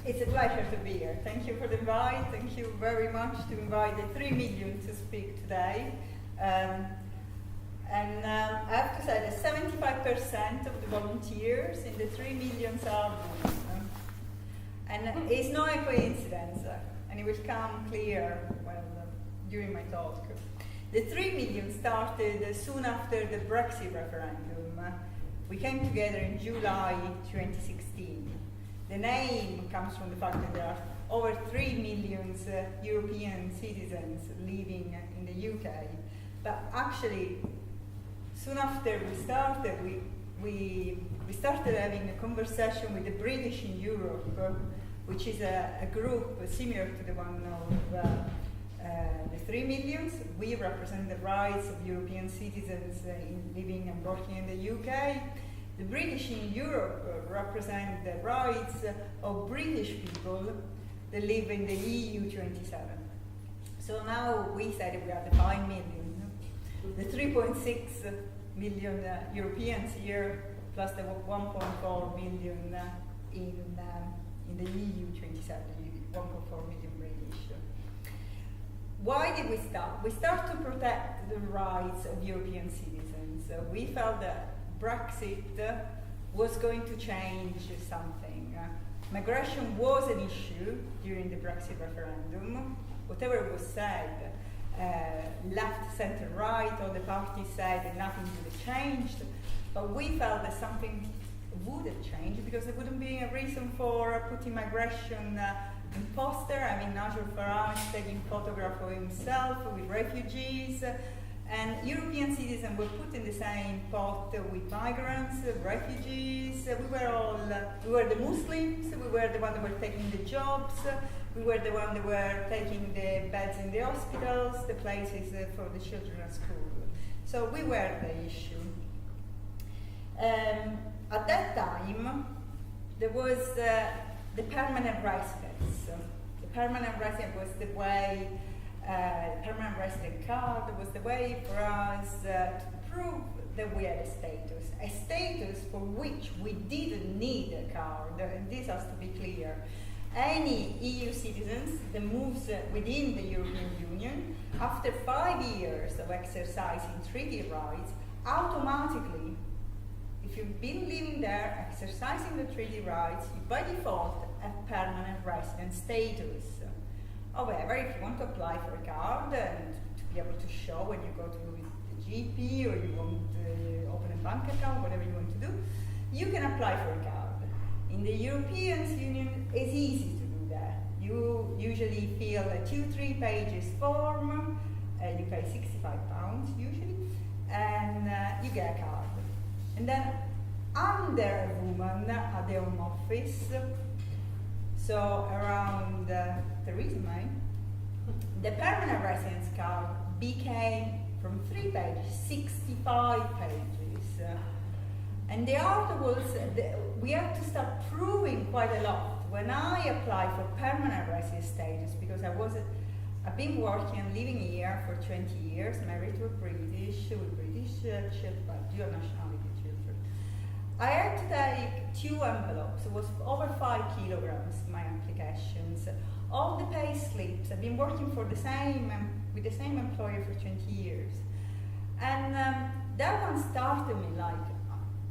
It's a pleasure to be here. Thank you for the invite. Thank you very much to invite the 3 million to speak today. I have to say that 75% of the volunteers in the 3 million are women. And it's not a coincidence, and it will come clear during my talk. The 3 million started soon after the Brexit referendum. We came together in July 2016. The name comes from the fact that there are over 3 million European citizens living in the UK. But actually, soon after we started, we started having a conversation with the British in Europe, which is a group similar to the one of the 3 million. We represent the rights of European citizens living and working in the UK. The British in Europe represent the rights of British people that live in the EU 27. So now we say that we are the 5 million, the 3.6 million Europeans here, plus the 1.4 million in the EU 27, 1.4 million British. Why did we start? We started to protect the rights of European citizens. We felt that Brexit was going to change something. Migration was an issue during the Brexit referendum. Whatever was said, left, centre, right, all the parties said that nothing would have changed. But we felt that something would have changed because there wouldn't be a reason for putting migration in poster. I mean, Nigel Farage taking photographs of himself with refugees. And European citizens were put in the same pot with migrants, refugees. We were the Muslims. We were the ones that were taking the jobs. We were the ones that were taking the beds in the hospitals, the places for the children at school. So we were the issue. At that time, there was the permanent residence. The permanent residence was the way. Permanent resident card was the way for us to prove that we had a status for which we didn't need a card, and this has to be clear. Any EU citizens that moves within the European Union, after 5 years of exercising treaty rights, automatically, if you've been living there, exercising the treaty rights, you by default have permanent resident status. However, if you want to apply for a card and to be able to show when you go to the GP or you want to open a bank account, whatever you want to do, you can apply for a card. In the European Union, it's easy to do that. You usually fill a 2-3 pages form, you pay £65 usually, and you get a card. And then under a woman at the Home Office, so around Theresa May, the permanent residence card became from 3 pages, 65 pages. And the articles, we had to start proving quite a lot. When I applied for permanent residence status, because I've been working and living here for 20 years, married to a British, with British children, dual nationality children. I had to take 2 envelopes. It was over 5 kilograms, my applications. All the pay slips. I've been working for with the same employer for 20 years. And that one started me like,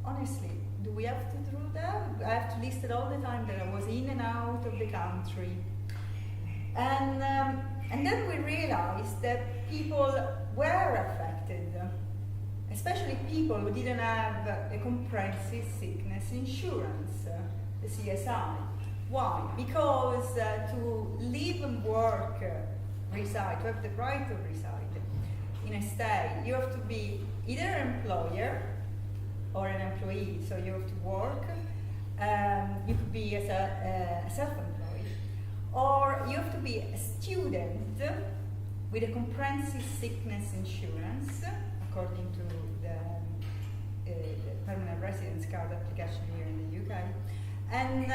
honestly, do we have to do that? I have to list it all the time that I was in and out of the country. And then we realized that people were affected. Especially people who didn't have a comprehensive sickness insurance, the CSI. Why? Because to live and work, reside, to have the right to reside in a state, you have to be either an employer or an employee. So you have to work, you could be as a self-employed, or you have to be a student with a comprehensive sickness insurance, according to the permanent residence card application here in the UK, and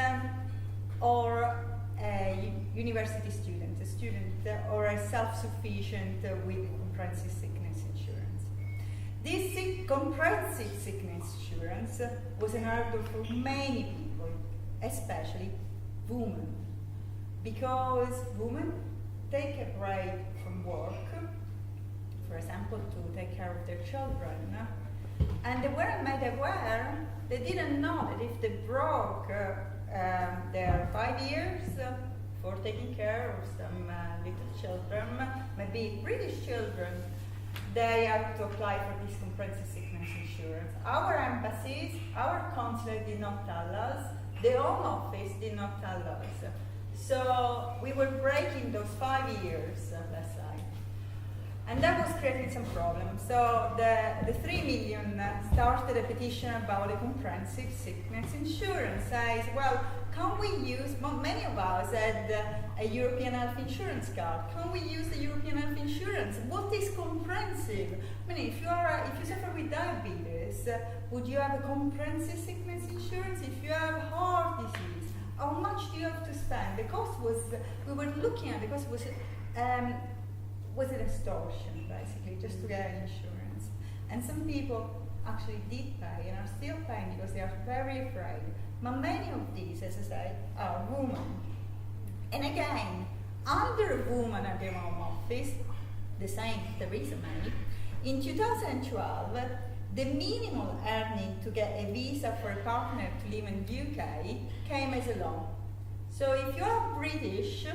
or a university student, or a self-sufficient with comprehensive sickness insurance. This comprehensive sickness insurance was an hurdle for many people, especially women, because women take a break from work, for example, to take care of their children, and they weren't made aware, they didn't know that if they broke their 5 years for taking care of some little children, maybe British children, they have to apply for this comprehensive sickness insurance. Our embassies, our consulate did not tell us, the Home Office did not tell us. So we were breaking those 5 years, let's say. And that was creating some problems. So the 3 million started a petition about a comprehensive sickness insurance. Says, well, can we use, many of us had a European health insurance card. Can we use the European health insurance? What is comprehensive? I mean, if you suffer with diabetes, would you have a comprehensive sickness insurance? If you have heart disease, how much do you have to spend? The cost was, we were looking at, the cost was an extortion, basically, just to get insurance. And some people actually did pay and are still paying because they are very afraid. But many of these, as I say, are women. And again, under a woman at the Home Office, the same Theresa May, in 2012, the minimal earning to get a visa for a partner to live in the UK came as a law. So if you are British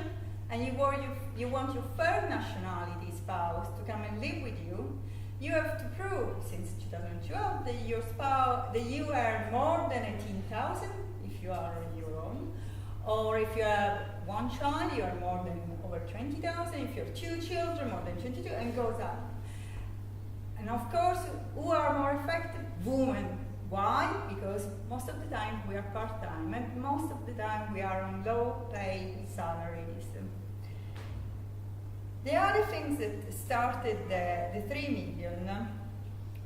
and you want your third nationality spouse to come and live with you, you have to prove since 2012 that your spouse, that you earn more than 18,000 if you are on your own, or if you have one child, you earn more than over 20,000. If you have 2 children, more than 22, and goes up. And of course, who are more affected? Women. Why? Because most of the time we are part-time, and most of the time we are on low-paid salaries. The other things that started the 3 million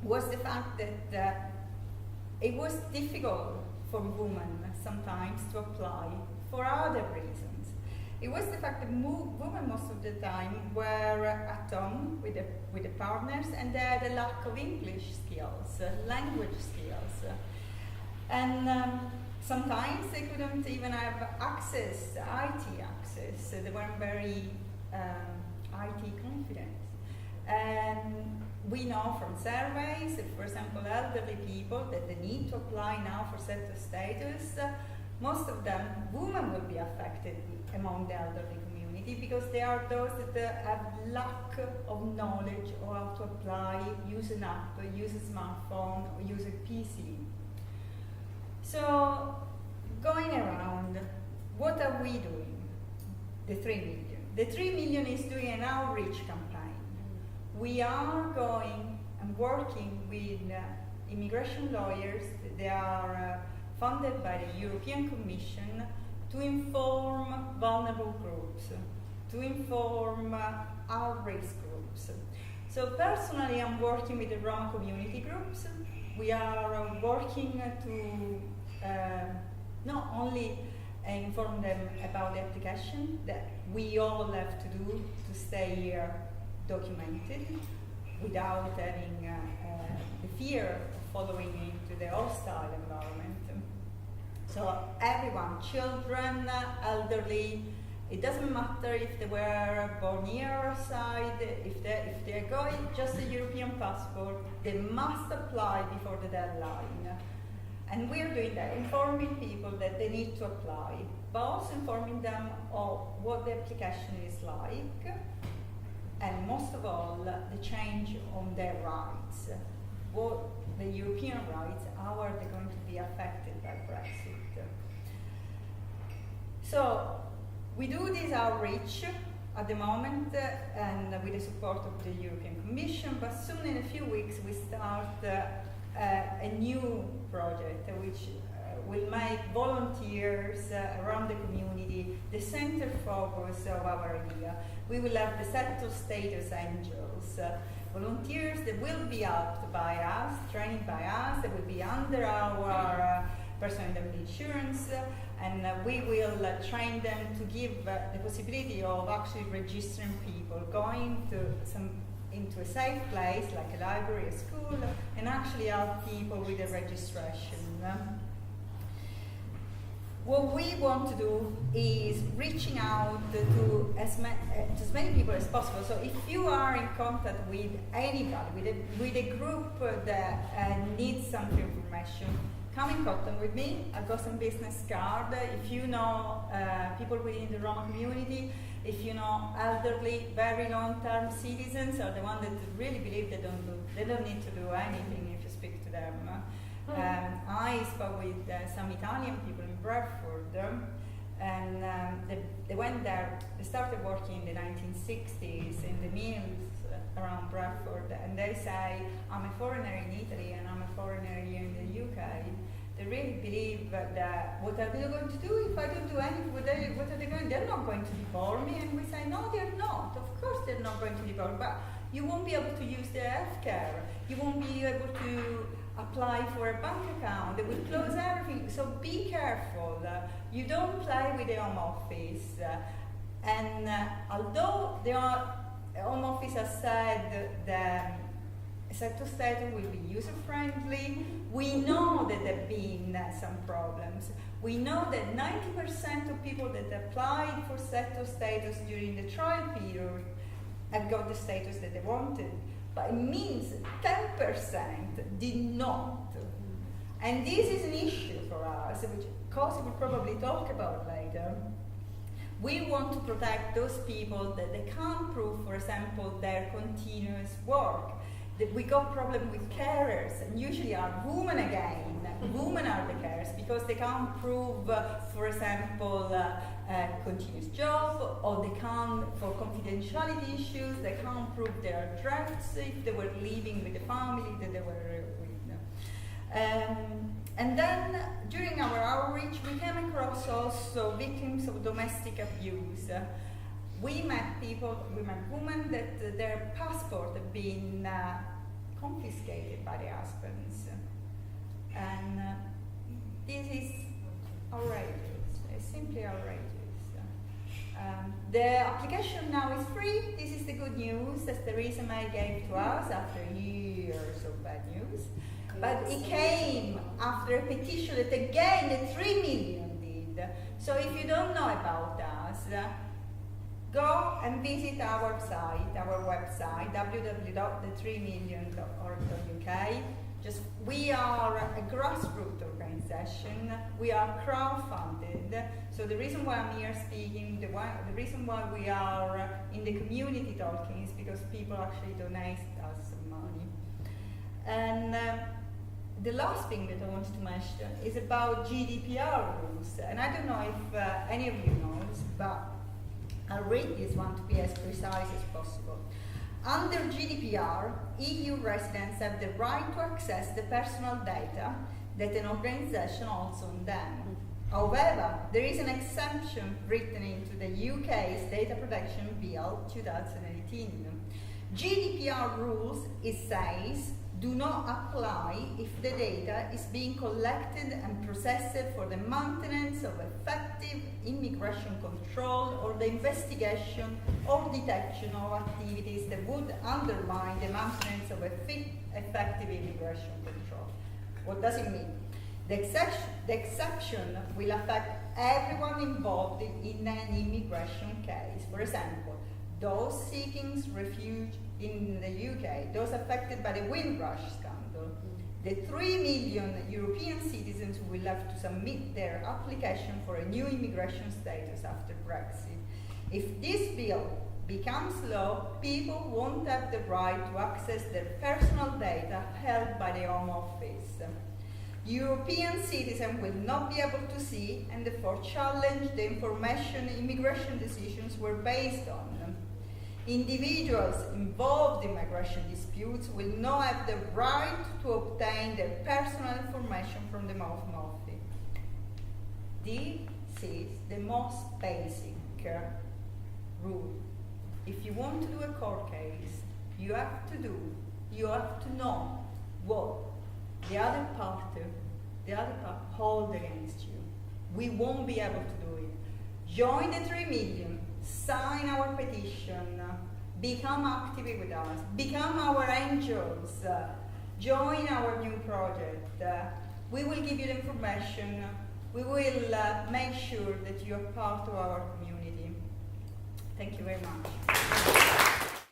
was the fact that it was difficult for women sometimes to apply for other reasons. It was the fact that women most of the time were at home with the partners, and they had a lack of English skills, language skills. And sometimes they couldn't even have access, IT access. They weren't very IT confident. And we know from surveys that, for example, elderly people, that they need to apply now for settled status. Most of them, women will be affected among the elderly community because they are those that have lack of knowledge of how to apply, use an app, use a smartphone, or use a PC. So, going around, what are we doing? The 3 million. The 3 million is doing an outreach campaign. We are going and working with immigration lawyers. They are funded by the European Commission to inform vulnerable groups, to inform at-risk groups. So personally, I'm working with the Roma community groups. We are working to not only inform them about the application that we all have to do to stay here documented without having the fear of following into the hostile environment. So everyone, children, elderly, it doesn't matter if they were born here or outside, if they're going just a European passport, they must apply before the deadline. And we're doing that, informing people that they need to apply, but also informing them of what the application is like, and most of all, the change on their rights. What the European rights, how are they going to be affected by Brexit? So, we do this outreach at the moment, and with the support of the European Commission, but soon in a few weeks we start a new project which will make volunteers around the community the center focus of our idea. We will have the settled status angels, volunteers that will be helped by us, trained by us, that will be under our personal indemnity insurance, and we will train them to give the possibility of actually registering people, going to into a safe place like a library, a school, and actually help people with the registration. what we want to do is reaching out to as many people as possible. So if you are in contact with anybody, with a group that needs some information, come in contact with me. I've got some business card. If you know people within the Roma community, if you know elderly, very long-term citizens, are the ones that really believe they don't need to do anything if you speak to them. I spoke with some Italian people in Bradford, and they went there. They started working in the 1960s in the mills around Bradford, and they say, I'm a foreigner in Italy and I'm a foreigner here in the UK. They really believe that what are they going to do if I don't do anything? What are they going? They're not going to deport me. And we say, no, they're not. Of course they're not going to deport, but you won't be able to use their healthcare. You won't be able to apply for a bank account. They will close everything. So be careful. You don't play with the Home Office. And although the Home Office has said that settled status will be user-friendly, we know that there have been some problems. We know that 90% of people that applied for settled status during the trial period have got the status that they wanted. But it means 10% did not. And this is an issue for us, which Cosi will probably talk about later. We want to protect those people that they can't prove, for example, their continuous work. That we got problem with carers, and usually are women again. Women are the carers because they can't prove, for example, a continuous job, or they can't, for confidentiality issues, they can't prove their address if they were living with the family that they were with. And then during our outreach, we came across also victims of domestic abuse. We met women that their passport had been confiscated by their husbands. And this is outrageous. It's simply outrageous. The application now is free. This is the good news that Theresa May gave to us after years of bad news. But it came after a petition that again the 3 million did. So if you don't know about us, go and visit our website, www.the3million.org.uk. We are a grassroots organization. We are crowdfunded. So the reason why I'm here speaking, the reason why we are in the community talking is because people actually donate us some money. And the last thing that I wanted to mention is about GDPR rules. And I don't know if any of you knows, but I'll read this one to be as precise as possible. Under GDPR, EU residents have the right to access the personal data that an organization holds on them. However, there is an exemption written into the UK's Data Protection Bill 2018. GDPR rules, it says, do not apply if the data is being collected and processed for the maintenance of effective immigration control or the investigation or detection of activities that would undermine the maintenance of effective immigration control. What does it mean? The exception will affect everyone involved in an immigration case. For example, those seeking refuge in the UK, those affected by the Windrush scandal, the 3 million European citizens who will have to submit their application for a new immigration status after Brexit. If this bill becomes law, people won't have the right to access their personal data held by the Home Office. European citizens will not be able to see and therefore challenge the information immigration decisions were based on. Individuals involved in migration disputes will not have the right to obtain their personal information from the Home Office. This is the most basic rule. If you want to do a court case, you have to know what the other party hold against you. We won't be able to do it. Join the 3 million. Sign our petition, become active with us, become our angels, join our new project. We will give you the information, we will make sure that you're part of our community. Thank you very much.